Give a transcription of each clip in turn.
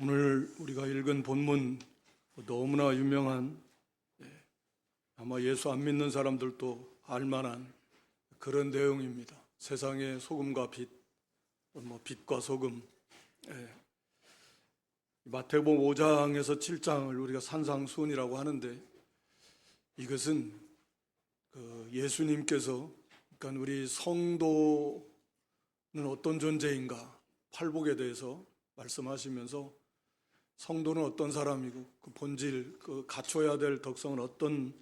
오늘 우리가 읽은 본문 너무나 유명한, 아마 예수 안 믿는 사람들도 알만한 그런 내용입니다. 세상의 소금과 빛, 빛과 소금. 마태복음 5장에서 7장을 우리가 산상수훈이라고 하는데, 이것은 예수님께서, 그러니까 우리 성도는 어떤 존재인가, 팔복에 대해서 말씀하시면서 성도는 어떤 사람이고 그 본질, 그 갖춰야 될 덕성은 어떤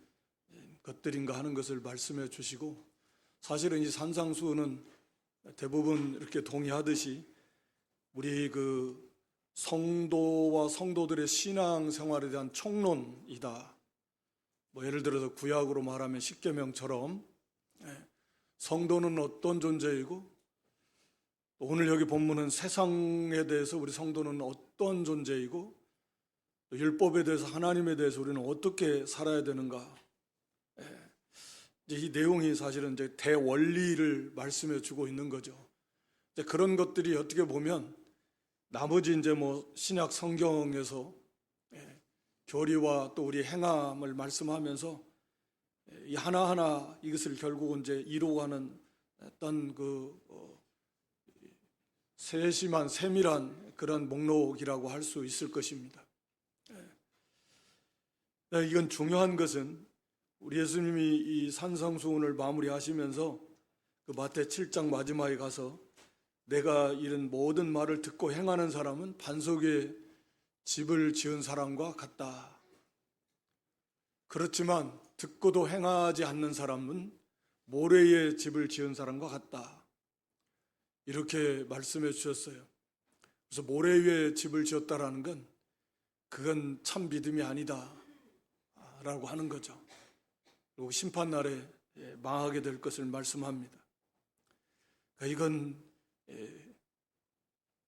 것들인가 하는 것을 말씀해 주시고, 사실은 이 산상수훈은 대부분 이렇게 동의하듯이 우리 그 성도와 성도들의 신앙생활에 대한 총론이다. 예를 들어서 구약으로 말하면 십계명처럼 성도는 어떤 존재이고, 오늘 여기 본문은 세상에 대해서 우리 성도는 어떤 존재이고, 율법에 대해서, 하나님에 대해서 우리는 어떻게 살아야 되는가. 이 내용이 사실은 이제 대원리를 말씀해 주고 있는 거죠. 그런 것들이 어떻게 보면 나머지 이제 신약 성경에서 교리와 또 우리 행함을 말씀하면서 이 하나하나 이것을 결국은 이제 이루어가는 어떤 세심한, 세밀한 그런 목록이라고 할 수 있을 것입니다. 이건 중요한 것은 우리 예수님이 이 산상수훈을 마무리하시면서 그 마태 7장 마지막에 가서 내가 이런 모든 말을 듣고 행하는 사람은 반석 위에 집을 지은 사람과 같다. 그렇지만 듣고도 행하지 않는 사람은 모래 위에 집을 지은 사람과 같다. 이렇게 말씀해 주셨어요. 그래서 모래 위에 집을 지었다라는 건 그건 참 믿음이 아니다 라고 하는 거죠. 그리고 심판날에 망하게 될 것을 말씀합니다. 이건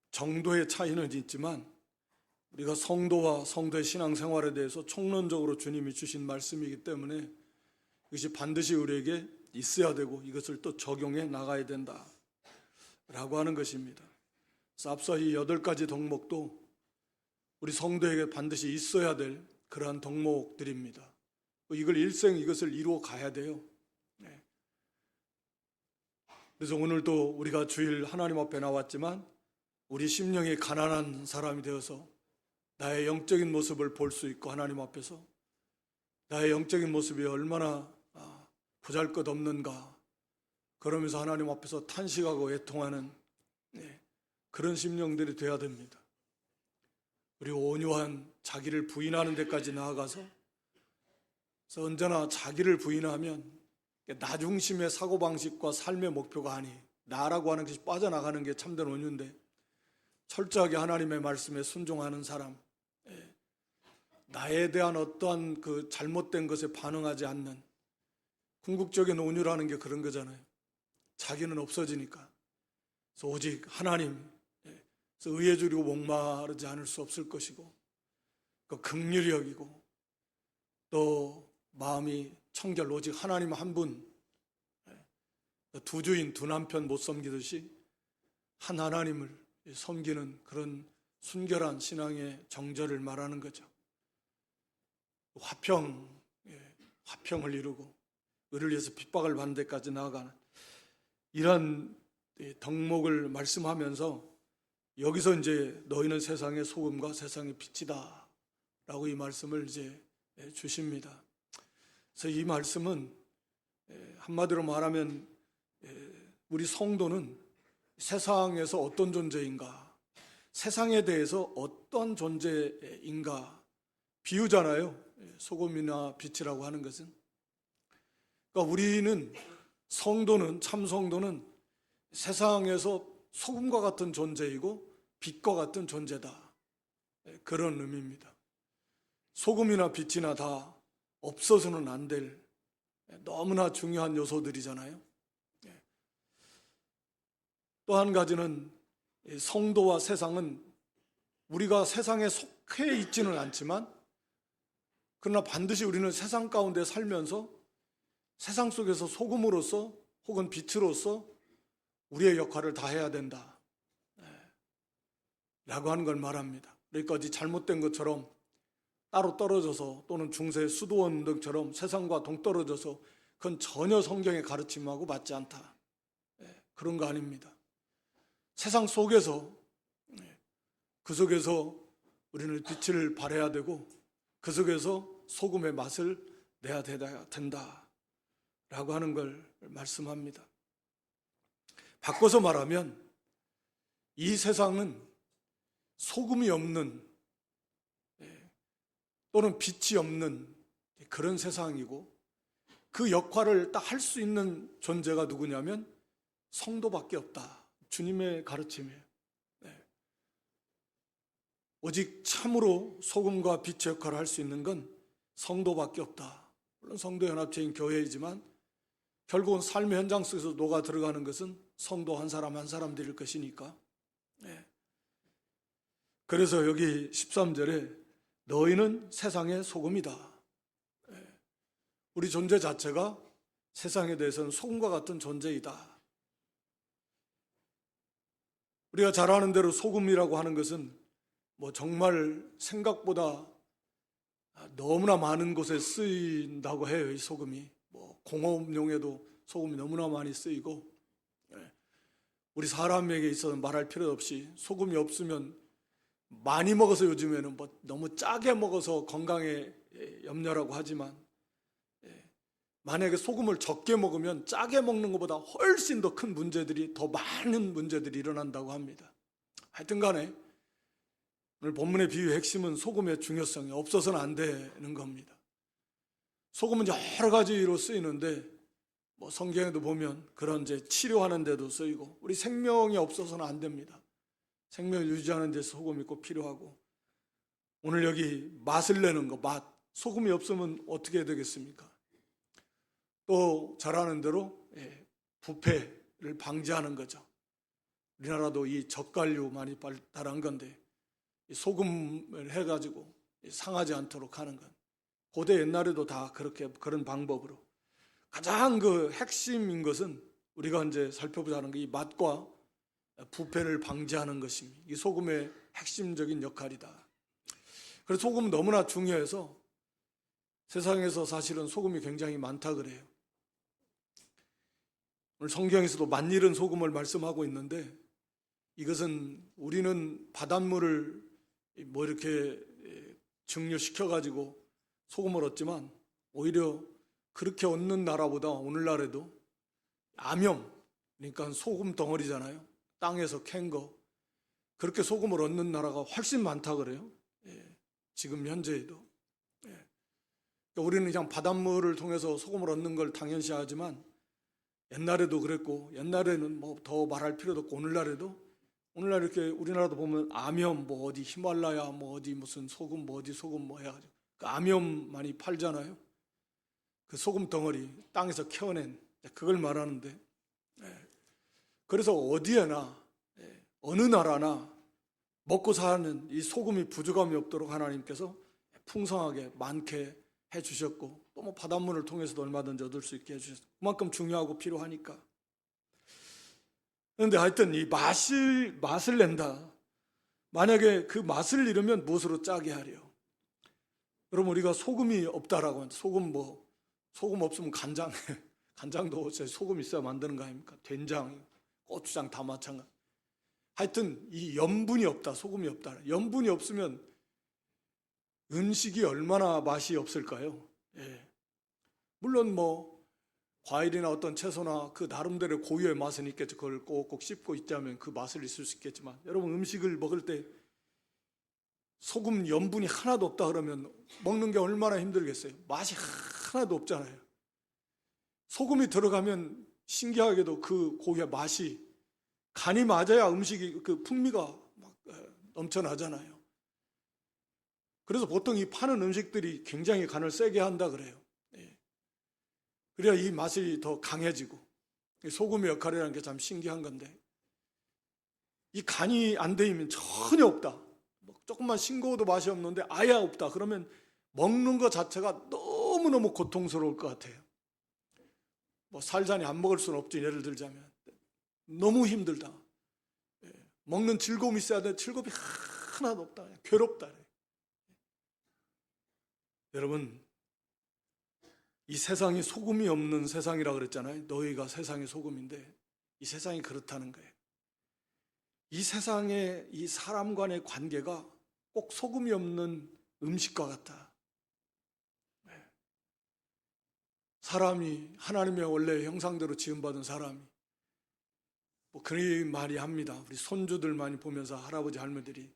정도의 차이는 있지만 우리가 성도와 성도의 신앙생활에 대해서 총론적으로 주님이 주신 말씀이기 때문에 이것이 반드시 우리에게 있어야 되고 이것을 또 적용해 나가야 된다 라고 하는 것입니다. 그래서 앞서 이 8가지 덕목도 우리 성도에게 반드시 있어야 될 그러한 덕목들입니다. 이걸 일생 이것을 이루어 가야 돼요. 그래서 오늘도 우리가 주일 하나님 앞에 나왔지만 우리 심령이 가난한 사람이 되어서 나의 영적인 모습을 볼 수 있고, 하나님 앞에서 나의 영적인 모습이 얼마나 보잘것없는가, 그러면서 하나님 앞에서 탄식하고 애통하는 그런 심령들이 되어야 됩니다. 그리고 온유한 자기를 부인하는 데까지 나아가서, 그래서 언제나 자기를 부인하면 나 중심의 사고방식과 삶의 목표가 아니, 나라고 하는 것이 빠져나가는 게 참된 온유인데, 철저하게 하나님의 말씀에 순종하는 사람, 나에 대한 어떠한 그 잘못된 것에 반응하지 않는, 궁극적인 온유라는 게 그런 거잖아요. 자기는 없어지니까. 그래서 오직 하나님, 그래서 의에 주리고 목마르지 않을 수 없을 것이고, 긍휼히 여기고, 또 마음이 청결, 오직 하나님 한 분, 두 주인 두 남편 못 섬기듯이 한 하나님을 섬기는 그런 순결한 신앙의 정절을 말하는 거죠. 화평을 이루고 의를 위해서 핍박을 받는 데까지 나아가는 이런 덕목을 말씀하면서, 여기서 이제 너희는 세상의 소금과 세상의 빛이다 라고 이 말씀을 이제 주십니다. 그래서 이 말씀은 한마디로 말하면 우리 성도는 세상에서 어떤 존재인가, 세상에 대해서 어떤 존재인가 비유잖아요. 소금이나 빛이라고 하는 것은. 그러니까 우리는, 성도는, 참 성도는 세상에서 소금과 같은 존재이고 빛과 같은 존재다, 그런 의미입니다. 소금이나 빛이나 다 없어서는 안 될 너무나 중요한 요소들이잖아요. 또 한 가지는 성도와 세상은 우리가 세상에 속해 있지는 않지만, 그러나 반드시 우리는 세상 가운데 살면서 세상 속에서 소금으로서 혹은 빛으로서 우리의 역할을 다해야 된다 라고 하는 걸 말합니다. 그러니까 어디 잘못된 것처럼 따로 떨어져서 또는 중세 수도원 등처럼 세상과 동떨어져서 그건 전혀 성경의 가르침하고 맞지 않다. 그런 거 아닙니다. 세상 속에서 그 속에서 우리는 빛을 발해야 되고 그 속에서 소금의 맛을 내야 된다라고 하는 걸 말씀합니다. 바꿔서 말하면 이 세상은 소금이 없는 또는 빛이 없는 그런 세상이고 그 역할을 딱 할 수 있는 존재가 누구냐면 성도밖에 없다. 주님의 가르침이에요. 오직 참으로 소금과 빛의 역할을 할 수 있는 건 성도밖에 없다. 물론 성도연합체인 교회이지만 결국은 삶의 현장 속에서 녹아 들어가는 것은 성도 한 사람 한 사람들일 것이니까. 그래서 여기 13절에 너희는 세상의 소금이다. 우리 존재 자체가 세상에 대해서는 소금과 같은 존재이다. 우리가 잘 아는 대로 소금이라고 하는 것은 뭐 정말 생각보다 너무나 많은 곳에 쓰인다고 해요. 이 소금이 뭐 공업용에도 소금이 너무나 많이 쓰이고 우리 사람에게 있어서 말할 필요 없이 소금이 없으면 많이 먹어서 요즘에는 뭐 너무 짜게 먹어서 건강에 염려라고 하지만 만약에 소금을 적게 먹으면 짜게 먹는 것보다 훨씬 더 큰 문제들이 더 많은 문제들이 일어난다고 합니다. 하여튼 간에 오늘 본문의 비유의 핵심은 소금의 중요성이 없어서는 안 되는 겁니다. 소금은 여러 가지로 쓰이는데 뭐 성경에도 보면 그런 이제 치료하는 데도 쓰이고 우리 생명이 없어서는 안 됩니다. 생명을 유지하는 데 소금이 꼭 필요하고 오늘 여기 맛을 내는 거, 맛. 소금이 없으면 어떻게 되겠습니까? 또 잘 아는 대로 부패를 방지하는 거죠. 우리나라도 이 젓갈류 많이 발달한 건데 소금을 해가지고 상하지 않도록 하는 건 고대 옛날에도 다 그런 방법으로 가장 그 핵심인 것은 우리가 이제 살펴보자는 게 이 맛과 부패를 방지하는 것입니다. 이 소금의 핵심적인 역할이다. 그래서 소금은 너무나 중요해서 세상에서 사실은 소금이 굉장히 많다 그래요. 오늘 성경에서도 만일은 소금을 말씀하고 있는데 이것은 우리는 바닷물을 뭐 이렇게 증류시켜가지고 소금을 얻지만 오히려 그렇게 얻는 나라보다 오늘날에도 암염, 그러니까 소금 덩어리잖아요. 땅에서 캔 거. 그렇게 소금을 얻는 나라가 훨씬 많다 그래요. 지금 현재에도. 그러니까 우리는 그냥 바닷물을 통해서 소금을 얻는 걸 당연시하지만 옛날에도 그랬고 옛날에는 뭐 더 말할 필요도 없고 오늘날 이렇게 우리나라도 보면 암염 뭐 어디 히말라야 뭐 어디 무슨 소금 뭐 어디 소금 뭐 해가지고 그 암염 많이 팔잖아요. 그 소금 덩어리 땅에서 캐어낸 그걸 말하는데 그래서 어디에나 어느 나라나 먹고 사는 이 소금이 부족함이 없도록 하나님께서 풍성하게 많게 해주셨고 또 뭐 바닷물을 통해서도 얼마든지 얻을 수 있게 해주셨고 그만큼 중요하고 필요하니까. 그런데 하여튼 이 맛을 낸다. 만약에 그 맛을 잃으면 무엇으로 짜게 하려? 여러분 우리가 소금이 없다라고 하는데 소금 없으면 간장도 소금 있어야 만드는 거 아닙니까? 된장, 고추장 다 마찬가지. 하여튼 이 염분이 없다, 소금이 없다. 염분이 없으면 음식이 얼마나 맛이 없을까요? 물론 뭐 과일이나 어떤 채소나 그 나름대로 고유의 맛은 있겠죠. 그걸 꼭꼭 씹고 있자면 그 맛을 있을 수 있겠지만 여러분 음식을 먹을 때 소금 염분이 하나도 없다 그러면 먹는 게 얼마나 힘들겠어요. 맛이 하나도 없잖아요. 소금이 들어가면 신기하게도 그 고유의 맛이 간이 맞아야 음식이 그 풍미가 막 넘쳐나잖아요. 그래서 보통 이 파는 음식들이 굉장히 간을 세게 한다 그래요. 그래야 이 맛이 더 강해지고 소금의 역할이라는 게 참 신기한 건데 이 간이 안 돼 있으면 전혀 없다. 조금만 싱거워도 맛이 없는데 아예 없다. 그러면 먹는 것 자체가 너무너무 고통스러울 것 같아요. 뭐 살자니 안 먹을 수는 없죠. 예를 들자면 너무 힘들다. 먹는 즐거움이 있어야 돼. 즐거움이 하나도 없다. 그냥 괴롭다. 여러분, 이 세상이 소금이 없는 세상이라 그랬잖아요. 너희가 세상의 소금인데 이 세상이 그렇다는 거예요. 이 세상의 이 사람 간의 관계가 꼭 소금이 없는 음식과 같다. 사람이 하나님의 원래 형상대로 지음받은 사람이 그런 말이 합니다. 우리 손주들 많이 보면서 할아버지 할머니들이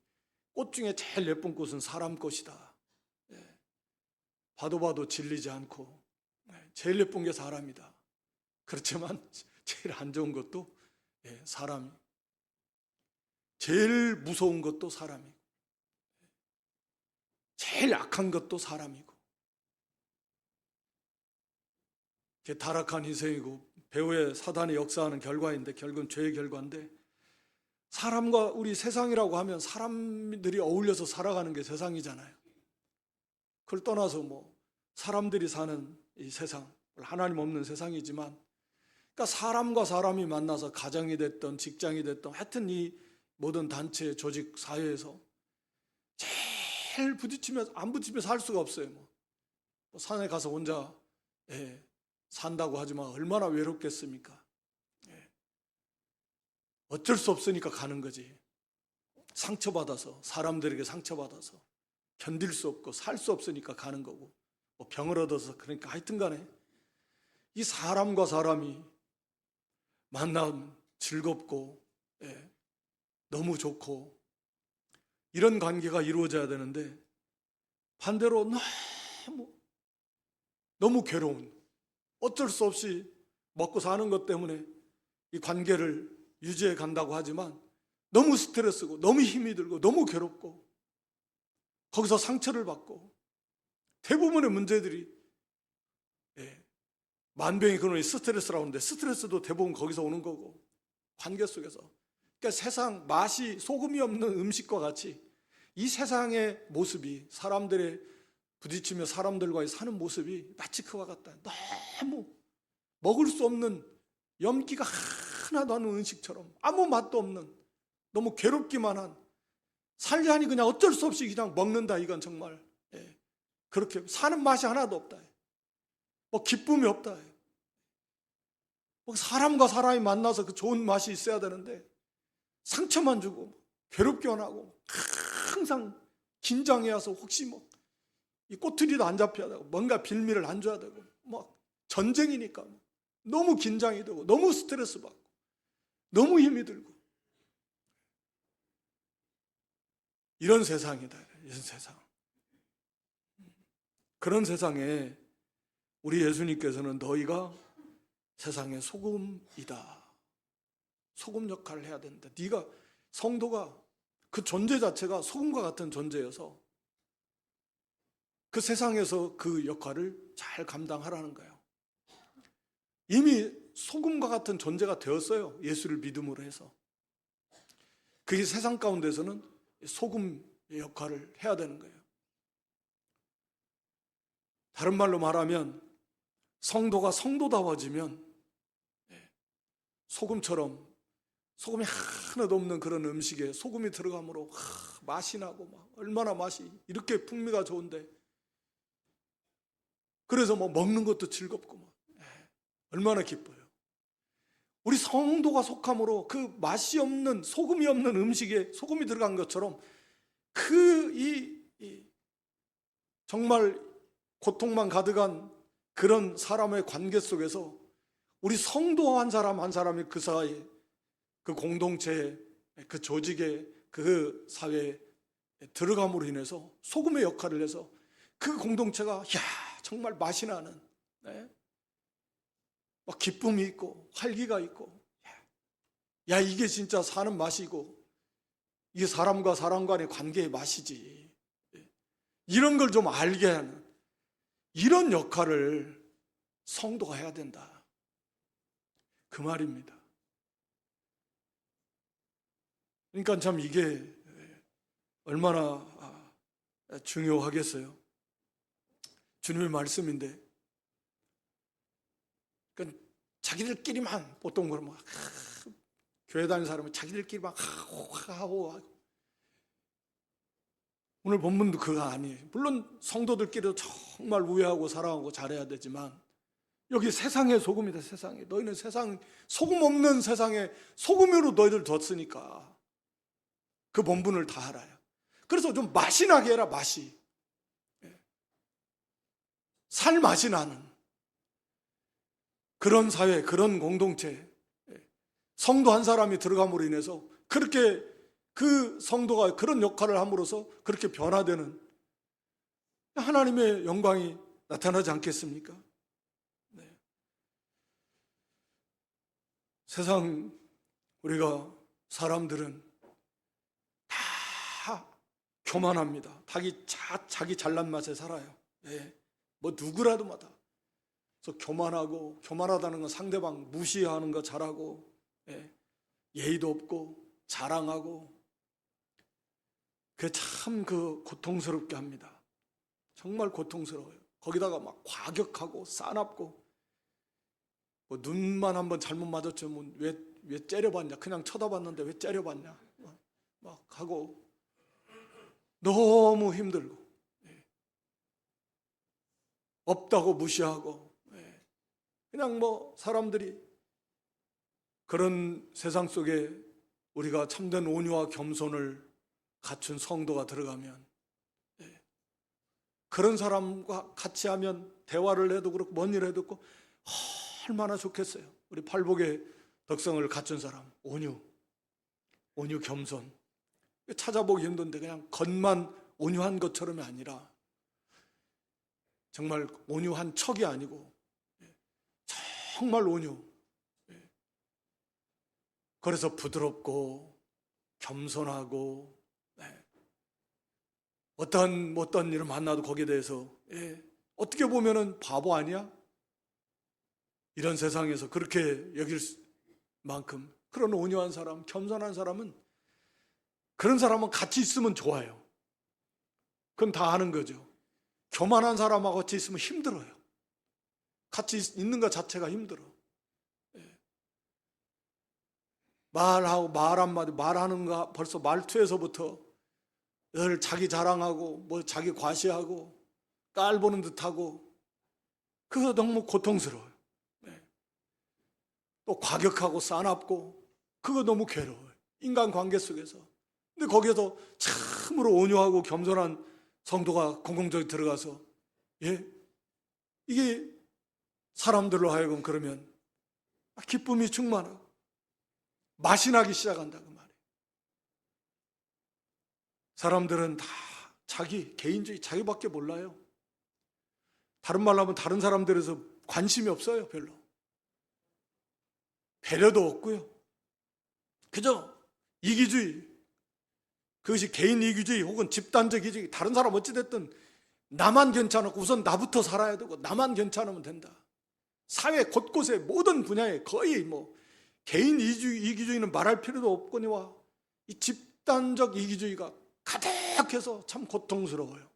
꽃 중에 제일 예쁜 꽃은 사람 꽃이다. 봐도 질리지 않고 제일 예쁜 게 사람이다. 그렇지만 제일 안 좋은 것도 사람이, 제일 무서운 것도 사람이고, 제일 악한 것도 사람이고, 타락한 인생이고 배후의 사단이 역사하는 결과인데 결국은 죄의 결과인데, 사람과 우리 세상이라고 하면 사람들이 어울려서 살아가는 게 세상이잖아요. 그걸 떠나서 사람들이 사는 이 세상, 하나님 없는 세상이지만, 그러니까 사람과 사람이 만나서 가정이 됐든 직장이 됐든 하여튼 이 모든 단체, 조직, 사회에서 제일 안 부딪히면 살 수가 없어요. 산에 가서 혼자 산다고 하지만 얼마나 외롭겠습니까? 어쩔 수 없으니까 가는 거지. 상처받아서, 사람들에게 상처받아서 견딜 수 없고 살 수 없으니까 가는 거고, 병을 얻어서, 그러니까 하여튼 간에 이 사람과 사람이 만나면 즐겁고 너무 좋고 이런 관계가 이루어져야 되는데, 반대로 너무 괴로운, 어쩔 수 없이 먹고 사는 것 때문에 이 관계를 유지해 간다고 하지만 너무 스트레스고 너무 힘이 들고 너무 괴롭고 거기서 상처를 받고, 대부분의 문제들이 만병의 근원이 스트레스라고 하는데 스트레스도 대부분 거기서 오는 거고, 관계 속에서. 그러니까 세상 맛이 소금이 없는 음식과 같이 이 세상의 모습이, 사람들의 부딪히며 사람들과의 사는 모습이 마치 그와 같다. 너무 먹을 수 없는, 염기가 하나도 안 나는 음식처럼 아무 맛도 없는, 너무 괴롭기만 한, 살려하니 그냥 어쩔 수 없이 그냥 먹는다. 이건 정말 그렇게 사는 맛이 하나도 없다. 기쁨이 없다. 사람과 사람이 만나서 그 좋은 맛이 있어야 되는데 상처만 주고 괴롭게만 하고, 항상 긴장해서 혹시 이 꼬투리도 안 잡혀야 되고 뭔가 빌미를 안 줘야 되고, 전쟁이니까 너무 긴장이 되고 너무 스트레스 받고 너무 힘이 들고, 이런 세상이다. 이런 세상. 그런 세상에 우리 예수님께서는 너희가 세상의 소금이다. 소금 역할을 해야 된다. 네가, 성도가, 그 존재 자체가 소금과 같은 존재여서 그 세상에서 그 역할을 잘 감당하라는 거예요. 이미 소금과 같은 존재가 되었어요. 예수를 믿음으로 해서. 그 세상 가운데서는 소금의 역할을 해야 되는 거예요. 다른 말로 말하면 성도가 성도다워지면 소금처럼, 소금이 하나도 없는 그런 음식에 소금이 들어감으로 맛이 나고 얼마나 맛이 이렇게 풍미가 좋은데, 그래서 먹는 것도 즐겁고 얼마나 기뻐요. 우리 성도가 속함으로 그 맛이 없는, 소금이 없는 음식에 소금이 들어간 것처럼 정말 고통만 가득한 그런 사람의 관계 속에서 우리 성도 한 사람 한 사람이 그 사이에, 그 공동체에, 그 조직에, 그 사회에 들어감으로 인해서 소금의 역할을 해서 그 공동체가 정말 맛이 나는, 기쁨이 있고 활기가 있고, 이게 진짜 사는 맛이고 이게 사람과 사람 간의 관계의 맛이지, 이런 걸 좀 알게 하는 이런 역할을 성도가 해야 된다, 그 말입니다. 그러니까 참 이게 얼마나 중요하겠어요. 주님의 말씀인데, 그러니까 자기들끼리만, 보통 그러면 교회 다니는 사람은 자기들끼리만 하고 오늘 본문도 그거 아니에요. 물론 성도들끼리도 정말 우애하고 사랑하고 잘해야 되지만 여기 세상의 소금이다. 세상에 너희는 세상 소금 없는 세상에 소금으로 너희들 뒀으니까 그 본분을 다 알아요. 그래서 좀 맛이 나게 해라. 맛이 살 맛이 나는 그런 사회, 그런 공동체, 성도 한 사람이 들어감으로 인해서 그렇게 그 성도가 그런 역할을 함으로써 그렇게 변화되는 하나님의 영광이 나타나지 않겠습니까? 네. 세상 우리가 사람들은 다 교만합니다. 자기 잘난 맛에 살아요. 네. 뭐 누구라도 마다. 그래서 교만하다는 건 상대방 무시하는 거 잘하고, 예의도 없고 자랑하고, 그게 참 고통스럽게 합니다. 정말 고통스러워요. 거기다가 막 과격하고 싸납고, 뭐 눈만 한번 잘못 마주치면 왜 째려봤냐? 그냥 쳐다봤는데 왜 째려봤냐? 막 하고 너무 힘들고, 없다고 무시하고, 그냥 뭐 사람들이 그런 세상 속에 우리가 참된 온유와 겸손을 갖춘 성도가 들어가면, 그런 사람과 같이 하면 대화를 해도 그렇고 뭔 일을 해도 그렇고 얼마나 좋겠어요. 우리 팔복의 덕성을 갖춘 사람, 온유 겸손. 찾아보기 힘든데 그냥 겉만 온유한 것처럼이 아니라 정말 온유한 척이 아니고 정말 온유. 그래서 부드럽고 겸손하고, 어떤 일을 만나도 거기에 대해서 어떻게 보면은 바보 아니야? 이런 세상에서 그렇게 여길 만큼 그런 온유한 사람, 겸손한 사람은, 그런 사람은 같이 있으면 좋아요. 그건 다 아는 거죠. 교만한 사람하고 같이 있으면 힘들어요. 같이 있는 것 자체가 힘들어. 말하고 말 한마디, 말하는 거 벌써 말투에서부터 늘 자기 자랑하고 뭐 자기 과시하고 깔보는 듯하고, 그거 너무 고통스러워요. 또 과격하고 싸납고, 그거 너무 괴로워요. 인간관계 속에서. 근데 거기에서 참으로 온유하고 겸손한 성도가 공공적으로 들어가서, 이게 사람들로 하여금 그러면 기쁨이 충만하고 맛이 나기 시작한다 그 말이에요. 사람들은 다 개인주의, 자기밖에 몰라요. 다른 말로 하면 다른 사람들에서 관심이 없어요. 별로. 배려도 없고요. 그저 이기주의, 그것이 개인 이기주의 혹은 집단적 이기주의, 다른 사람 어찌됐든 나만 괜찮고 우선 나부터 살아야 되고 나만 괜찮으면 된다. 사회 곳곳에 모든 분야에 거의 뭐 개인 이기주의는 말할 필요도 없거니와 이 집단적 이기주의가 가득해서 참 고통스러워요.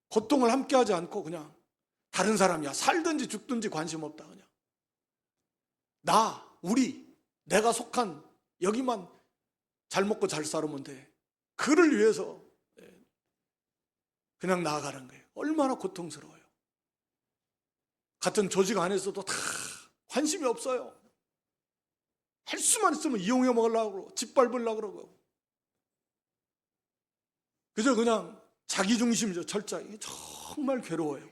고통을 함께하지 않고 그냥 다른 사람이야 살든지 죽든지 관심 없다. 그냥 내가 속한 여기만 잘 먹고 잘 살면 돼. 그를 위해서 그냥 나아가는 거예요. 얼마나 고통스러워요. 같은 조직 안에서도 다 관심이 없어요. 할 수만 있으면 이용해 먹으려고 그러고 짓밟으려고 그러고, 그저 그냥 자기중심이죠. 철저히. 정말 괴로워요.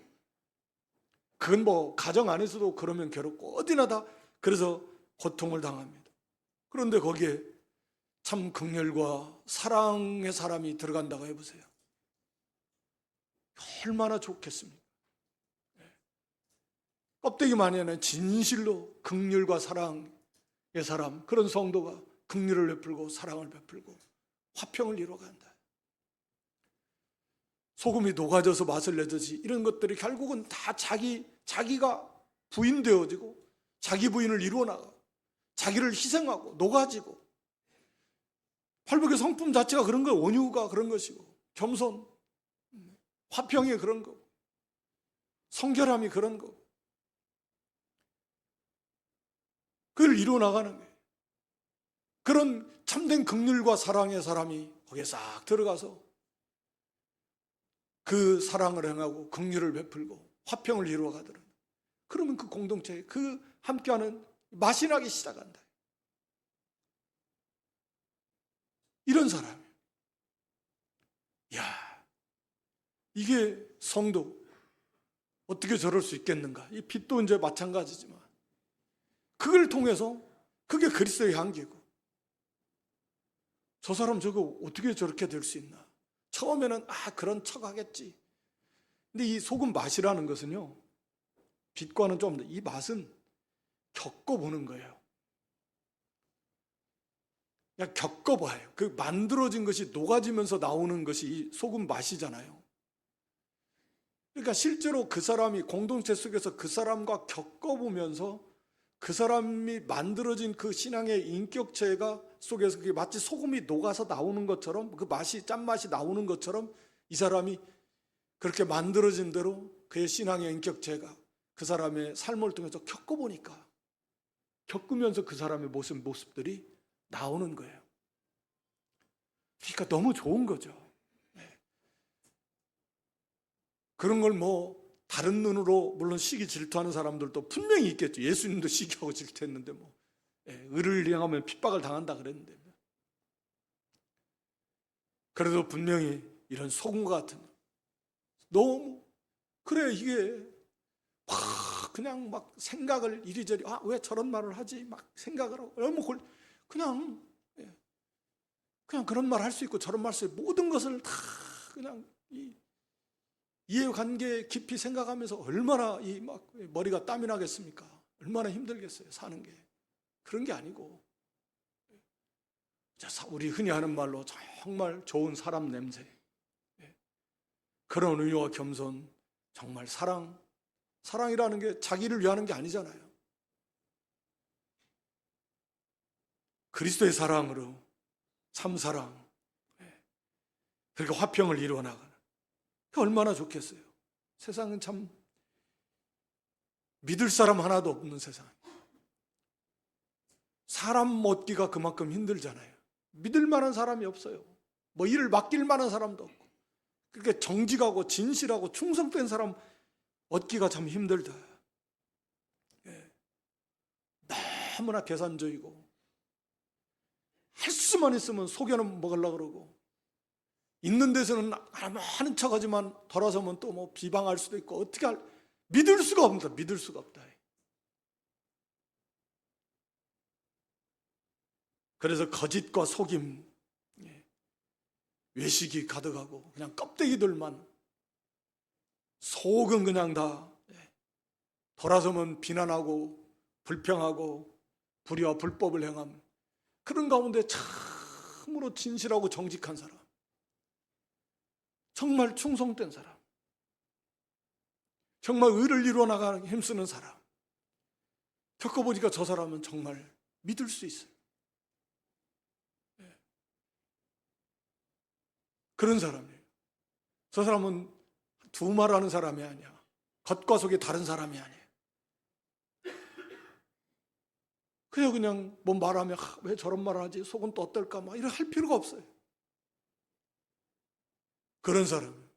그건 뭐 가정 안에서도 그러면 괴롭고 어디나 다 그래서 고통을 당합니다. 그런데 거기에 참 긍휼과 사랑의 사람이 들어간다고 해보세요. 얼마나 좋겠습니까? 껍데기만 아니라 진실로 긍휼과 사랑의 사람, 그런 성도가 긍휼을 베풀고 사랑을 베풀고 화평을 이루어간다. 소금이 녹아져서 맛을 내듯이 이런 것들이 결국은 다 자기가 부인되어지고 자기 부인을 이루어나가 자기를 희생하고 녹아지고, 팔복의 성품 자체가 그런 거예요. 온유가 그런 것이고 겸손, 화평이 그런 거고 성결함이 그런 거고, 그걸 이루어나가는 거예요. 그런 참된 긍휼과 사랑의 사람이 거기에 싹 들어가서 그 사랑을 행하고 긍휼을 베풀고 화평을 이루어 가더라. 그러면 그 공동체에 그 함께하는 맛이 나기 시작한다. 이런 사람이에요. 야, 이게 성도 어떻게 저럴 수 있겠는가? 이 빛도 이제 마찬가지지만 그걸 통해서 그게 그리스도의 향기고, 저 사람 저거 어떻게 저렇게 될 수 있나? 처음에는 그런 척 하겠지. 근데 이 소금 맛이라는 것은요, 빛과는 좀, 이 맛은 겪어보는 거예요. 그냥 겪어봐요. 그 만들어진 것이 녹아지면서 나오는 것이 이 소금 맛이잖아요. 그러니까 실제로 그 사람이 공동체 속에서 그 사람과 겪어보면서 그 사람이 만들어진 그 신앙의 인격체가 속에서 그게 마치 소금이 녹아서 나오는 것처럼, 그 맛이, 짠맛이 나오는 것처럼 이 사람이 그렇게 만들어진 대로 그의 신앙의 인격체가 그 사람의 삶을 통해서 겪어보니까, 겪으면서 그 사람의 모습들이 나오는 거예요. 그러니까 너무 좋은 거죠. 그런 걸 다른 눈으로 물론 시기 질투하는 사람들도 분명히 있겠죠. 예수님도 시기하고 질투했는데 의를 향하면 핍박을 당한다 그랬는데, 그래도 분명히 이런 소금과 같은, 너무 그래, 이게 그냥 막 생각을 이리저리, 왜 저런 말을 하지 막 생각을 하고, 너무 그냥 그런 말 할 수 있고 저런 말 할 수 있고, 모든 것을 다 그냥 이해관계 깊이 생각하면서 얼마나 머리가 땀이 나겠습니까? 얼마나 힘들겠어요, 사는 게. 그런 게 아니고, 우리 흔히 하는 말로 정말 좋은 사람 냄새, 그런 의와 겸손, 정말 사랑이라는 게 자기를 위하는 게 아니잖아요. 그리스도의 사랑으로, 참 사랑, 그렇게 화평을 이루어 나가는, 얼마나 좋겠어요. 세상은 참 믿을 사람 하나도 없는 세상. 사람 얻기가 그만큼 힘들잖아요. 믿을 만한 사람이 없어요. 일을 맡길 만한 사람도 없고, 그렇게 정직하고 진실하고 충성된 사람 얻기가 참 힘들다. 너무나 계산적이고, 할 수만 있으면 속여는 먹으려고 그러고, 있는 데서는 하는 척하지만 돌아서면 또 비방할 수도 있고, 믿을 수가 없다. 믿을 수가 없다. 그래서 거짓과 속임, 외식이 가득하고, 그냥 껍데기들만, 속은 그냥 다 돌아서면 비난하고 불평하고 불의와 불법을 행함. 그런 가운데 참으로 진실하고 정직한 사람, 정말 충성된 사람, 정말 의를 이루어 나가는 힘쓰는 사람, 겪어보니까 저 사람은 정말 믿을 수 있어요. 그런 사람이에요. 저 사람은 두 말하는 사람이 아니야. 겉과 속이 다른 사람이 아니에요. 그냥 말하면 왜 저런 말을 하지? 속은 또 어떨까? 이런 할 필요가 없어요. 그런 사람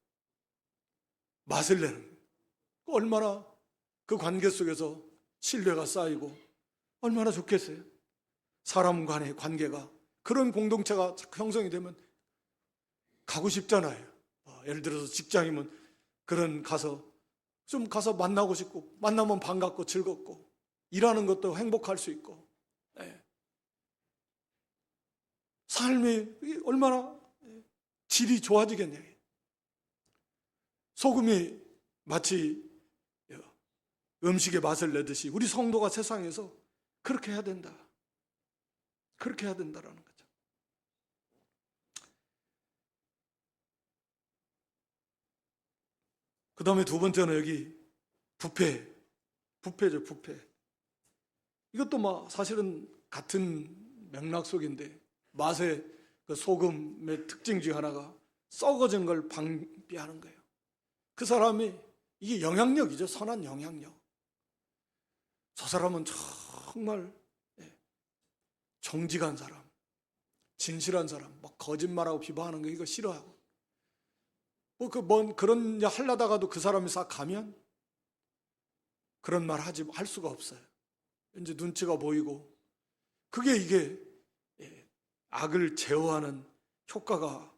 맛을 내는 거예요. 얼마나 그 관계 속에서 신뢰가 쌓이고 얼마나 좋겠어요. 사람 간의 관계가, 그런 공동체가 형성이 되면 가고 싶잖아요. 예를 들어서 직장이면 가서 만나고 싶고, 만나면 반갑고 즐겁고, 일하는 것도 행복할 수 있고, 삶이 얼마나 질이 좋아지겠냐. 소금이 마치 음식에 맛을 내듯이 우리 성도가 세상에서 그렇게 해야 된다. 그렇게 해야 된다라는 거죠. 그 다음에 두 번째는 여기 부패죠, 부패. 이것도 사실은 같은 맥락 속인데, 맛의 그 소금의 특징 중 하나가 썩어진 걸 방비하는 거예요. 그 사람이, 이게 영향력이죠, 선한 영향력. 저 사람은 정말 정직한 사람, 진실한 사람, 거짓말하고 비방하는 거 이거 싫어하고, 그런 일 하려다가도 그 사람이 싹 가면 그런 말 할 수가 없어요. 이제 눈치가 보이고, 이게 악을 제어하는 효과가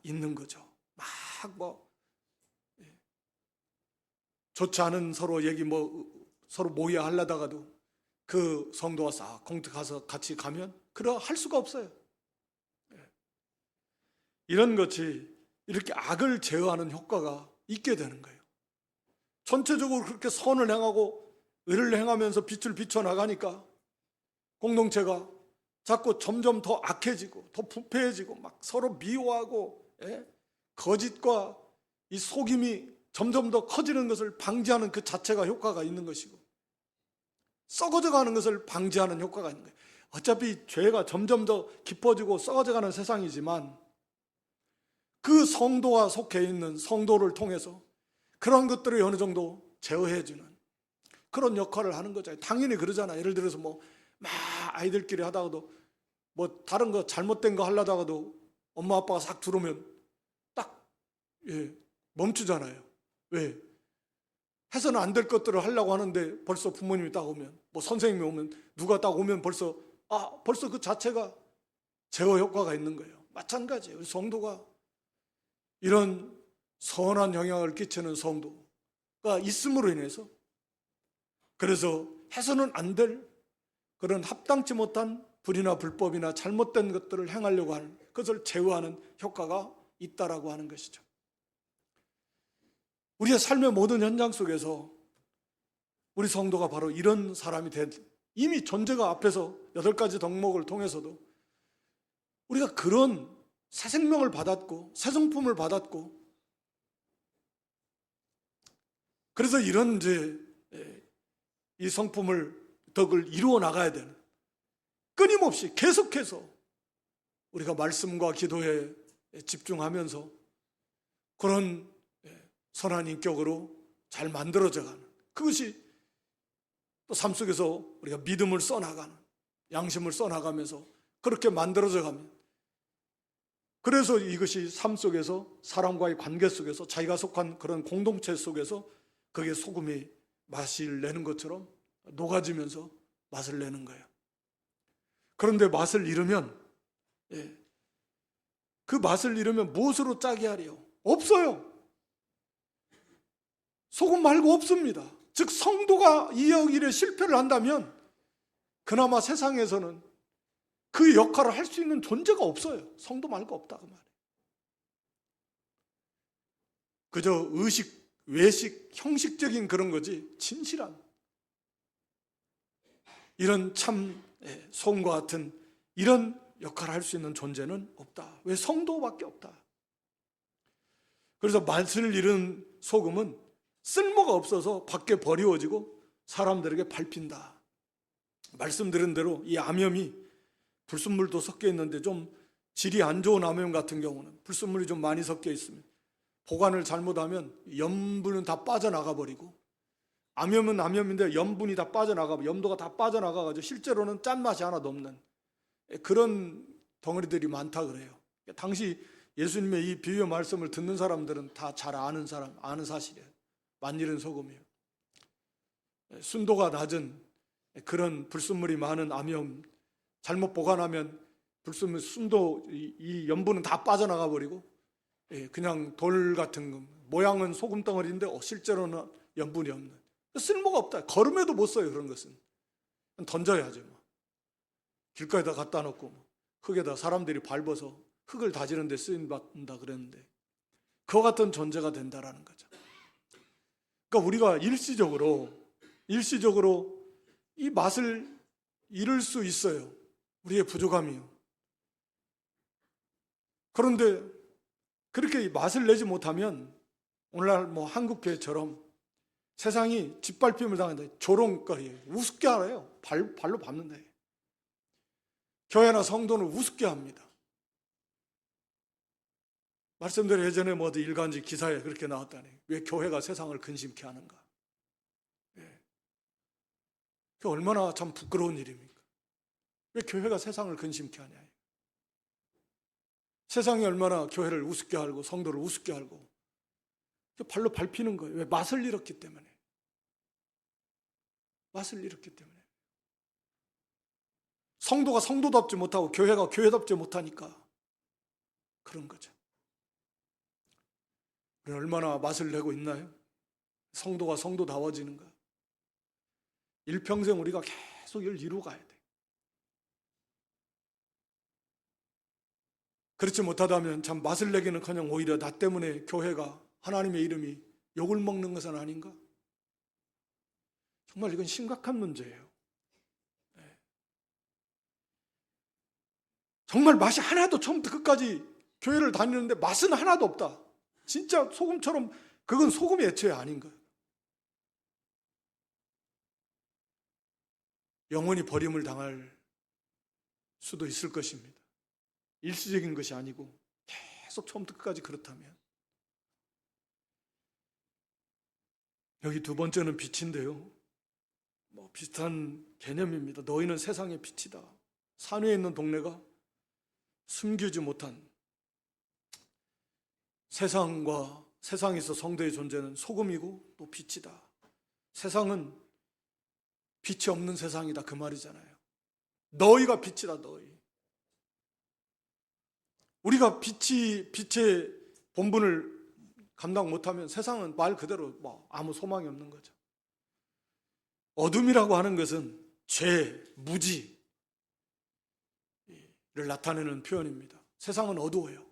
있는 거죠. 좋지 않은 서로 얘기 서로 모여야 하려다가도 그 성도가 싹 공터 가서 같이 가면 할 수가 없어요. 이런 것이 이렇게 악을 제어하는 효과가 있게 되는 거예요. 전체적으로 그렇게 선을 행하고 의를 행하면서 빛을 비춰나가니까 공동체가 자꾸 점점 더 악해지고 더 부패해지고 막 서로 미워하고, 거짓과 이 속임이 점점 더 커지는 것을 방지하는 그 자체가 효과가 있는 것이고, 썩어져 가는 것을 방지하는 효과가 있는 거예요. 어차피 죄가 점점 더 깊어지고 썩어져 가는 세상이지만 그 성도가 속해 있는 성도를 통해서 그런 것들을 어느 정도 제어해주는 그런 역할을 하는 거죠. 당연히 그러잖아요. 예를 들어서 막 아이들끼리 하다가도 다른 거 잘못된 거 하려다가도 엄마 아빠가 싹 들어오면 딱 멈추잖아요. 왜? 해서는 안 될 것들을 하려고 하는데 벌써 부모님이 딱 오면, 선생님이 오면, 누가 딱 오면 벌써 그 자체가 제어 효과가 있는 거예요. 마찬가지예요. 성도가 이런 선한 영향을 끼치는 성도가 있음으로 인해서, 그래서 해서는 안 될 그런 합당치 못한 불이나 불법이나 잘못된 것들을 행하려고 하는 그것을 제어하는 효과가 있다라고 하는 것이죠. 우리의 삶의 모든 현장 속에서 우리 성도가 바로 이런 사람이 이미 존재가 앞에서 8가지 덕목을 통해서도 우리가 그런 새 생명을 받았고 새 성품을 받았고, 그래서 이런 이 성품을 덕을 이루어 나가야 되는, 끊임없이 계속해서 우리가 말씀과 기도에 집중하면서 그런 선한 인격으로 잘 만들어져 가는, 그것이 또 삶 속에서 우리가 믿음을 써나가는, 양심을 써나가면서 그렇게 만들어져 가면, 그래서 이것이 삶 속에서 사람과의 관계 속에서 자기가 속한 그런 공동체 속에서 그게 소금이 맛을 내는 것처럼 녹아지면서 맛을 내는 거예요. 그런데 맛을 잃으면, 그 맛을 잃으면 무엇으로 짜게 하래요? 없어요. 소금 말고 없습니다. 즉 성도가 이 일에 실패를 한다면 그나마 세상에서는 그 역할을 할 수 있는 존재가 없어요. 성도 말고 없다 그 말이에요. 그저 의식, 외식, 형식적인 그런 거지 진실한 이런 참 소금과 같은 이런 역할을 할 수 있는 존재는 없다. 왜? 성도밖에 없다. 그래서 맛을 잃은 소금은 쓸모가 없어서 밖에 버리워지고 사람들에게 밟힌다. 말씀드린 대로 이 암염이 불순물도 섞여 있는데 좀 질이 안 좋은 암염 같은 경우는 불순물이 좀 많이 섞여 있으면 보관을 잘못하면 염분은 다 빠져나가 버리고, 암염은 암염인데 염분이 다 빠져나가고 염도가 다 빠져나가가지고 실제로는 짠맛이 하나도 없는 그런 덩어리들이 많다 그래요. 당시 예수님의 이 비유의 말씀을 듣는 사람들은 다 잘 아는 사실이에요. 맛 잃은 소금이에요. 순도가 낮은 그런 불순물이 많은 암염, 잘못 보관하면 불순물, 순도, 이 염분은 다 빠져나가 버리고 그냥 돌 같은 거, 모양은 소금 덩어리인데 실제로는 염분이 없는, 쓸모가 없다. 걸음에도 못 써요. 그런 것은 던져야죠. 길가에다 갖다 놓고 흙에다 사람들이 밟아서 흙을 다지는 데 쓰임받는다 그랬는데 그와 같은 존재가 된다라는 거죠. 그러니까 우리가 일시적으로 이 맛을 잃을 수 있어요. 우리의 부족함이요. 그런데 그렇게 맛을 내지 못하면 오늘날 한국교회처럼 세상이 짓밟힘을 당한다. 조롱거리예요. 우습게 알아요. 발로 밟는다. 교회나 성도는 우습게 합니다. 말씀대로 예전에 어디 일간지 기사에 그렇게 나왔다니. 왜 교회가 세상을 근심케 하는가? 그 얼마나 참 부끄러운 일입니까? 왜 교회가 세상을 근심케 하냐? 세상이 얼마나 교회를 우습게 알고 성도를 우습게 알고 발로 밟히는 거예요. 왜? 맛을 잃었기 때문에. 맛을 잃었기 때문에. 성도가 성도답지 못하고 교회가 교회답지 못하니까 그런 거죠. 우리는 얼마나 맛을 내고 있나요? 성도가 성도다워지는가? 일평생 우리가 계속 이걸 이루어 가야 돼. 그렇지 못하다면 참 맛을 내기는커녕 오히려 나 때문에 교회가, 하나님의 이름이 욕을 먹는 것은 아닌가? 정말 이건 심각한 문제예요. 정말 맛이 하나도, 처음부터 끝까지 교회를 다니는데 맛은 하나도 없다. 진짜 소금처럼, 그건 소금이 애초에 아닌 거예요. 영원히 버림을 당할 수도 있을 것입니다. 일시적인 것이 아니고 계속 처음부터 끝까지 그렇다면. 여기 두 번째는 빛인데요, 비슷한 개념입니다. 너희는 세상의 빛이다. 산 위에 있는 동네가 숨기지 못한, 세상과, 세상에서 성도의 존재는 소금이고 또 빛이다. 세상은 빛이 없는 세상이다, 그 말이잖아요. 너희가 빛이다, 너희. 우리가 빛의 본분을 감당 못하면 세상은 말 그대로 아무 소망이 없는 거죠. 어둠이라고 하는 것은 죄, 무지를 나타내는 표현입니다. 세상은 어두워요.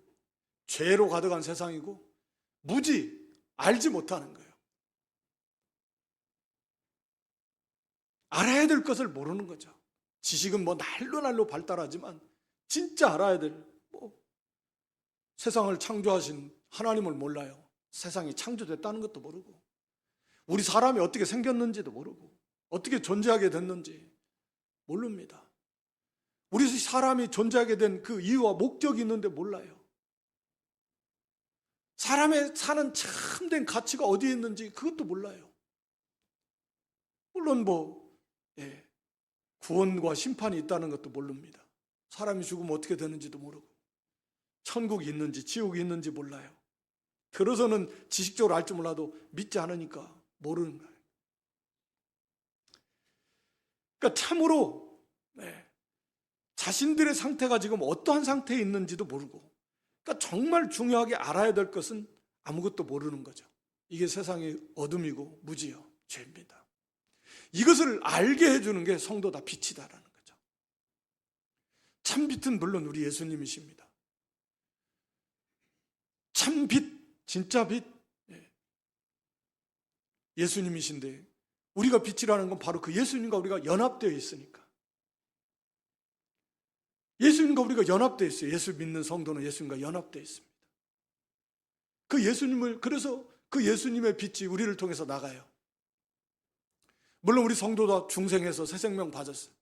죄로 가득한 세상이고, 무지, 알지 못하는 거예요. 알아야 될 것을 모르는 거죠. 지식은 날로 발달하지만 진짜 알아야 될, 세상을 창조하신 하나님을 몰라요. 세상이 창조됐다는 것도 모르고, 우리 사람이 어떻게 생겼는지도 모르고, 어떻게 존재하게 됐는지 모릅니다. 우리 사람이 존재하게 된 그 이유와 목적이 있는데 몰라요. 사람의 사는 참된 가치가 어디에 있는지 그것도 몰라요. 물론 구원과 심판이 있다는 것도 모릅니다. 사람이 죽으면 어떻게 되는지도 모르고, 천국이 있는지 지옥이 있는지 몰라요. 들어서는 지식적으로 알지 몰라도 믿지 않으니까 모르는 거예요. 그러니까 참으로 자신들의 상태가 지금 어떠한 상태에 있는지도 모르고, 그러니까 정말 중요하게 알아야 될 것은 아무것도 모르는 거죠. 이게 세상의 어둠이고 무지요, 죄입니다. 이것을 알게 해주는 게 성도다, 빛이다라는 거죠. 참 빛은 물론 우리 예수님이십니다. 참 빛, 진짜 빛, 예수님이신데, 우리가 빛이라는 건 바로 그 예수님과 우리가 연합되어 있으니까. 예수님과 우리가 연합되어 있어요. 예수 믿는 성도는 예수님과 연합되어 있습니다. 그래서 그 예수님의 빛이 우리를 통해서 나가요. 물론 우리 성도도 중생해서 새 생명 받았어요.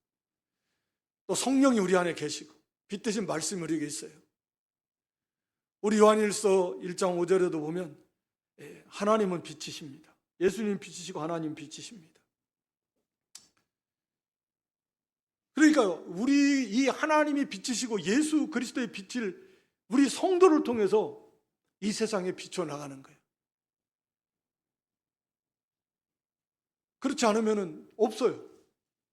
또 성령이 우리 안에 계시고 빛 대신 말씀이 우리에게 있어요. 우리 요한일서 1장 5절에도 보면 하나님은 빛이십니다. 예수님 빛이시고 하나님 빛이십니다. 그러니까 우리 이 하나님이 빛이시고 예수 그리스도의 빛을 우리 성도를 통해서 이 세상에 비춰 나가는 거예요. 그렇지 않으면 없어요.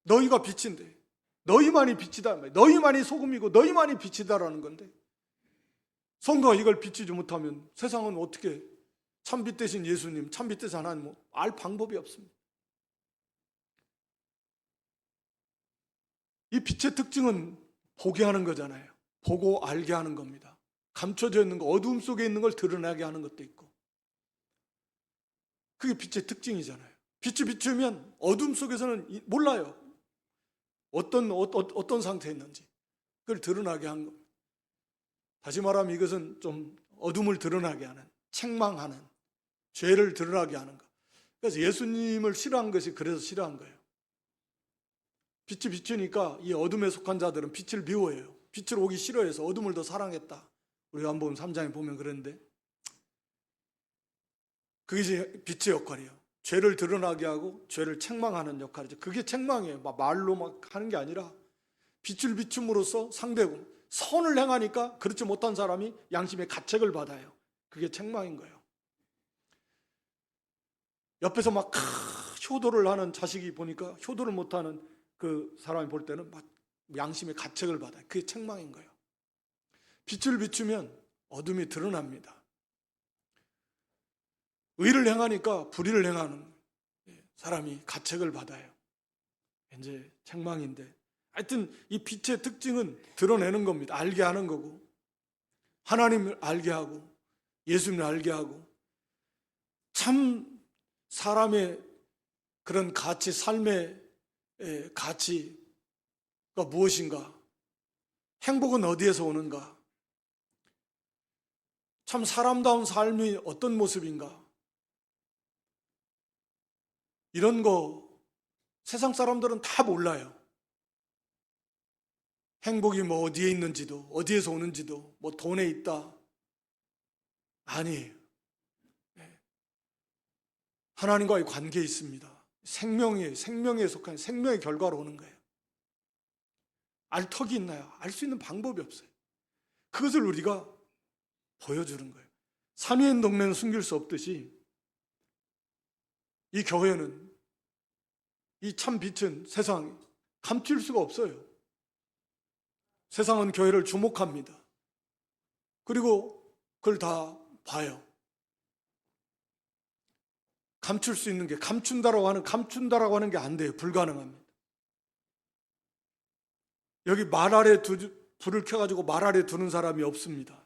너희가 빛인데, 너희만이 빛이다, 너희만이 소금이고 너희만이 빛이다라는 건데, 성도가 이걸 비추지 못하면 세상은 어떻게, 참빛 대신 예수님, 참빛 대신 하나님 알 방법이 없습니다. 이 빛의 특징은 보게 하는 거잖아요. 보고 알게 하는 겁니다. 감춰져 있는 거, 어두움 속에 있는 걸 드러나게 하는 것도 있고, 그게 빛의 특징이잖아요. 빛이 비추면 어둠 속에서는 몰라요. 어떤 상태에 있는지 그걸 드러나게 한 겁니다. 다시 말하면 이것은 좀 어둠을 드러나게 하는, 책망하는, 죄를 드러나게 하는 것. 그래서 예수님을 싫어한 것이 그래서 싫어한 거예요. 빛이 비추니까 이 어둠에 속한 자들은 빛을 미워해요. 빛을 오기 싫어해서 어둠을 더 사랑했다. 우리 요한복음 3장에 보면 그런데, 그게 이제 빛의 역할이에요. 죄를 드러나게 하고 죄를 책망하는 역할이죠. 그게 책망이에요. 말로 하는 게 아니라 빛을 비춤으로써 상대고, 선을 행하니까 그렇지 못한 사람이 양심의 가책을 받아요. 그게 책망인 거예요. 옆에서 막 효도를 하는 자식이 보니까 효도를 못하는 그 사람이 볼 때는 막 양심의 가책을 받아요. 그게 책망인 거예요. 빛을 비추면 어둠이 드러납니다. 의를 행하니까 불의를 행하는 사람이 가책을 받아요. 이제 책망인데, 하여튼 이 빛의 특징은 드러내는 겁니다. 알게 하는 거고, 하나님을 알게 하고, 예수님을 알게 하고, 참 사람의 그런 가치, 삶의 가치가 무엇인가, 행복은 어디에서 오는가, 참 사람다운 삶이 어떤 모습인가, 이런 거 세상 사람들은 다 몰라요. 행복이 뭐 어디에 있는지도, 어디에서 오는지도, 뭐 돈에 있다. 아니에요. 하나님과의 관계에 있습니다. 생명에 속한 생명의 결과로 오는 거예요. 알 턱이 있나요? 알 수 있는 방법이 없어요. 그것을 우리가 보여주는 거예요. 산 위에 있는 동네는 숨길 수 없듯이 이 교회는, 이 참 빛은 세상에 감출 수가 없어요. 세상은 교회를 주목합니다. 그리고 그걸 다 봐요. 감출 수 있는 게, 감춘다라고 하는 게 안 돼요. 불가능합니다. 여기 말 아래 불을 켜가지고 말 아래 두는 사람이 없습니다.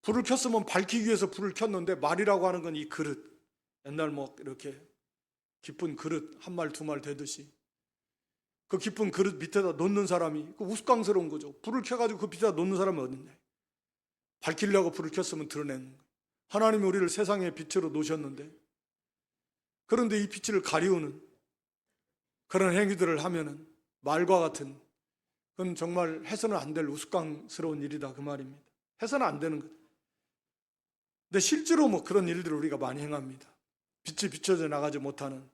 불을 켰으면 밝히기 위해서 불을 켰는데, 말이라고 하는 건 이 그릇, 옛날 뭐 이렇게 깊은 그릇 한 말 두 말 되듯이 그 깊은 그릇 밑에다 놓는 사람이, 그 우스꽝스러운 거죠. 불을 켜가지고 그 밑에다 놓는 사람이 어딨냐. 밝히려고 불을 켰으면 드러내는 거예요. 하나님이 우리를 세상의 빛으로 놓으셨는데, 그런데 이 빛을 가리우는 그런 행위들을 하면은 말과 같은, 그건 정말 해서는 안 될 우스꽝스러운 일이다, 그 말입니다. 해서는 안 되는 것. 근데 실제로 뭐 그런 일들을 우리가 많이 행합니다. 빛이 비춰져 나가지 못하는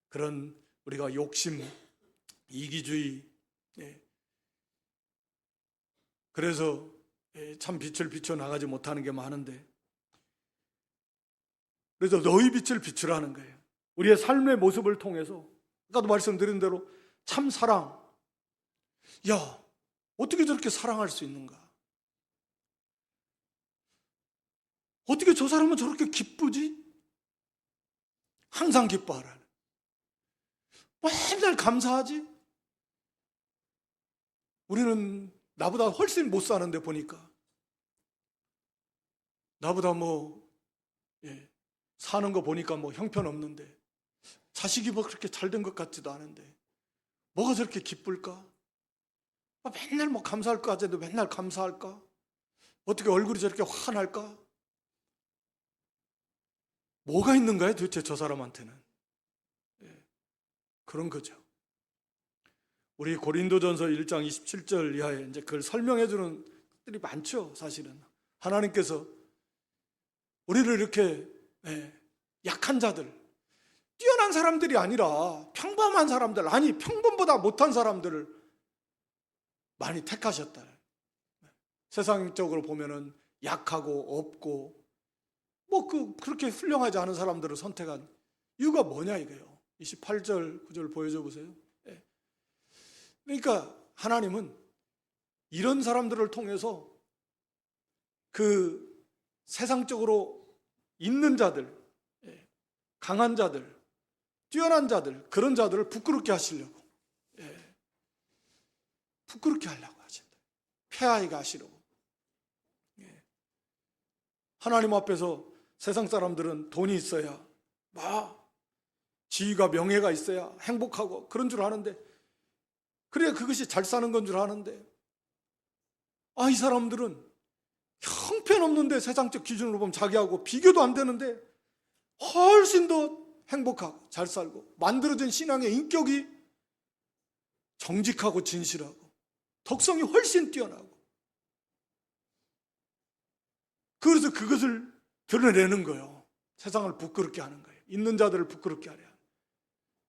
그런, 우리가 욕심, 이기주의, 그래서 참 빛을 비춰 나가지 못하는 게 많은데, 그래서 너희 빛을 비추라는 거예요. 우리의 삶의 모습을 통해서, 아까도 말씀드린 대로 참 사랑. 야, 어떻게 저렇게 사랑할 수 있는가? 어떻게 저 사람은 저렇게 기쁘지? 항상 기뻐하라는. 맨날 감사하지? 우리는 나보다 훨씬 못 사는데 보니까, 나보다 사는 거 보니까 뭐 형편없는데, 자식이 뭐 그렇게 잘 된 것 같지도 않은데 뭐가 저렇게 기쁠까? 맨날 뭐 감사할 거 같아도 맨날 감사할까? 어떻게 얼굴이 저렇게 환할까? 뭐가 있는 거야 도대체 저 사람한테는? 그런 거죠. 우리 고린도전서 1장 27절 이하에 이제 그걸 설명해 주는 것들이 많죠. 사실은 하나님께서 우리를 이렇게 약한 자들, 뛰어난 사람들이 아니라 평범한 사람들, 아니 평범보다 못한 사람들을 많이 택하셨다. 세상적으로 보면은 약하고 없고 그렇게 훌륭하지 않은 사람들을 선택한 이유가 뭐냐 이거예요. 28절 9절 보여줘 보세요. 그러니까 하나님은 이런 사람들을 통해서 그 세상적으로 있는 자들, 강한 자들, 뛰어난 자들, 그런 자들을 부끄럽게 하시려고, 부끄럽게 하려고 하신다. 폐하게 하시려고. 하나님 앞에서 세상 사람들은 돈이 있어야, 지위가 명예가 있어야 행복하고 그런 줄 아는데, 그래야 그것이 잘 사는 건 줄 아는데, 이 사람들은 형편없는데, 세상적 기준으로 보면 자기하고 비교도 안 되는데 훨씬 더 행복하고 잘 살고, 만들어진 신앙의 인격이 정직하고 진실하고 덕성이 훨씬 뛰어나고, 그래서 그것을 드러내는 거예요. 세상을 부끄럽게 하는 거예요. 있는 자들을 부끄럽게 하려.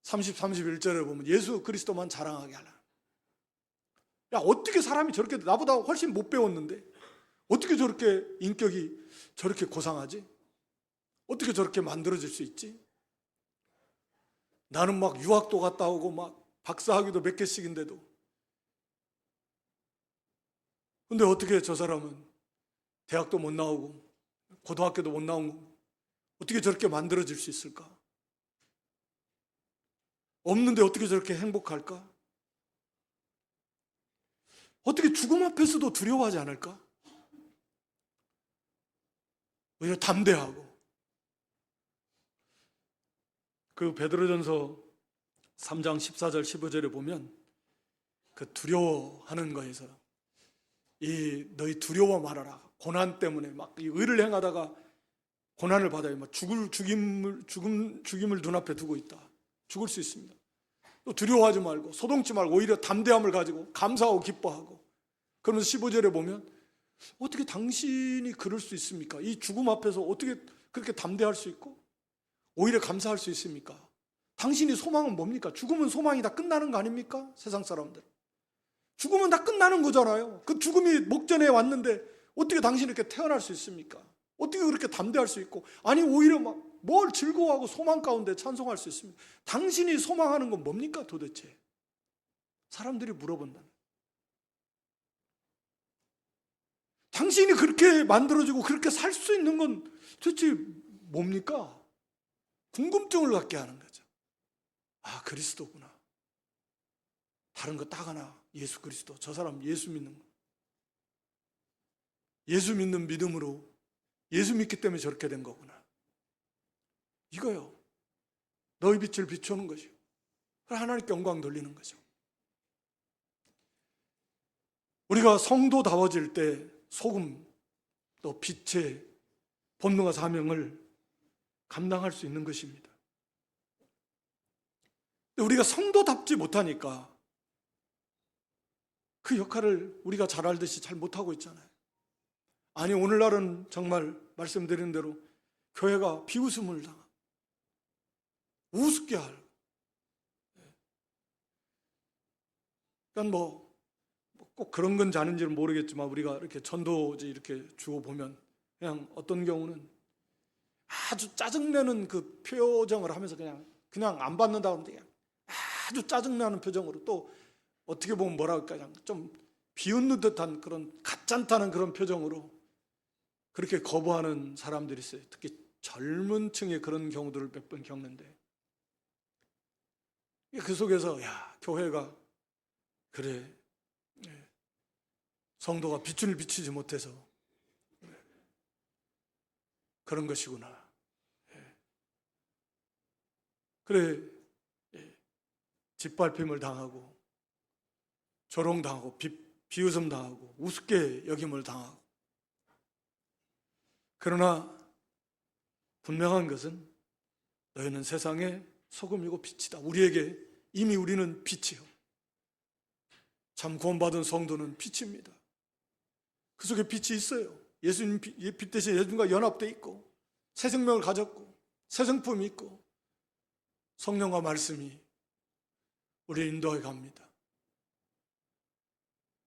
30, 31절에 보면 예수 그리스도만 자랑하게 하라. 야, 어떻게 사람이 저렇게, 나보다 훨씬 못 배웠는데 어떻게 저렇게 인격이 저렇게 고상하지? 어떻게 저렇게 만들어질 수 있지? 나는 막 유학도 갔다 오고 막 박사학위도 몇 개씩인데도. 근데 어떻게 저 사람은 대학도 못 나오고 고등학교도 못 나오고 어떻게 저렇게 만들어질 수 있을까? 없는데 어떻게 저렇게 행복할까? 어떻게 죽음 앞에서도 두려워하지 않을까? 오히려 담대하고. 그 베드로전서 3장 14절 15절에 보면 그 두려워하는 거에서 이 너희 두려워 말아라. 고난 때문에 막 이 의를 행하다가 고난을 받아요. 막 죽임을 눈앞에 두고 있다. 죽을 수 있습니다. 또 두려워하지 말고 소동치 말고 오히려 담대함을 가지고 감사하고 기뻐하고. 그러면서 15절에 보면 어떻게 당신이 그럴 수 있습니까? 이 죽음 앞에서 어떻게 그렇게 담대할 수 있고 오히려 감사할 수 있습니까? 당신이 소망은 뭡니까? 죽음은 소망이 다 끝나는 거 아닙니까? 세상 사람들. 죽음은 다 끝나는 거잖아요. 그 죽음이 목전에 왔는데 어떻게 당신이 이렇게 태어날 수 있습니까? 어떻게 그렇게 담대할 수 있고, 아니 오히려 막 뭘 즐거워하고 소망 가운데 찬송할 수 있습니까? 당신이 소망하는 건 뭡니까 도대체? 사람들이 물어본다. 당신이 그렇게 만들어지고 그렇게 살 수 있는 건 도대체 뭡니까? 궁금증을 갖게 하는 거죠. 아, 그리스도구나. 다른 거 딱 하나, 예수 그리스도. 저 사람 예수 믿는 거. 예수 믿는 믿음으로 예수 믿기 때문에 저렇게 된 거구나. 이거요. 너희 빛을 비추는 것이요. 하나님께 영광 돌리는 거죠. 우리가 성도다워질 때 소금 또 빛의 본능과 사명을 감당할 수 있는 것입니다. 근데 우리가 성도답지 못하니까 그 역할을 우리가 잘 알듯이 잘 못하고 있잖아요. 아니 오늘날은 정말 말씀드린 대로 교회가 비웃음을 당하고 우습게 할. 그러니까 꼭 그런 건지 아닌지는 모르겠지만 우리가 이렇게 전도지 이렇게 주고 보면 그냥 어떤 경우는 아주 짜증내는 그 표정을 하면서 그냥 안 받는다고 하는데 그냥 아주 짜증나는 표정으로 또 어떻게 보면 뭐랄까 그냥 좀 비웃는 듯한 그런 가짠타는 그런 표정으로 그렇게 거부하는 사람들이 있어요. 특히 젊은 층의 그런 경우들을 몇 번 겪는데 그 속에서 야 교회가 그래 성도가 빛을 비추지 못해서 그런 것이구나. 그래 짓밟힘을 당하고 조롱당하고 비웃음 당하고 우습게 여김을 당하고. 그러나 분명한 것은 너희는 세상의 소금이고 빛이다. 우리에게 이미 우리는 빛이요. 참 구원받은 성도는 빛입니다. 그 속에 빛이 있어요. 예수님 빛 대신 예수님과 연합되어 있고 새 생명을 가졌고 새 성품이 있고 성령과 말씀이 우리를 인도해 갑니다.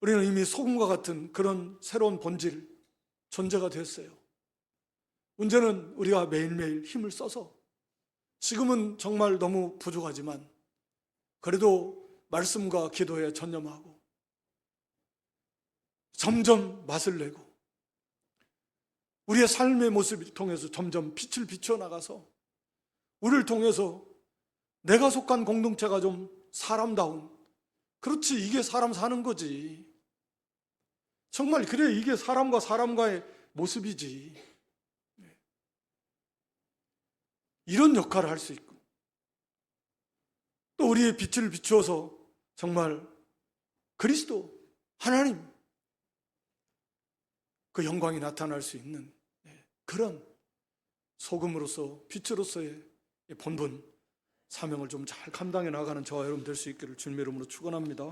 우리는 이미 소금과 같은 그런 새로운 본질, 존재가 됐어요. 문제는 우리가 매일매일 힘을 써서 지금은 정말 너무 부족하지만 그래도 말씀과 기도에 전념하고 점점 맛을 내고 우리의 삶의 모습을 통해서 점점 빛을 비춰 나가서 우리를 통해서 내가 속한 공동체가 좀 사람다운, 그렇지 이게 사람 사는 거지. 정말 그래 이게 사람과 사람과의 모습이지. 이런 역할을 할 수 있고 또 우리의 빛을 비추어서 정말 그리스도 하나님 그 영광이 나타날 수 있는 그런 소금으로서 빛으로서의 본분 사명을 좀 잘 감당해 나가는 저와 여러분 될 수 있기를 주님의 이름으로 축원합니다.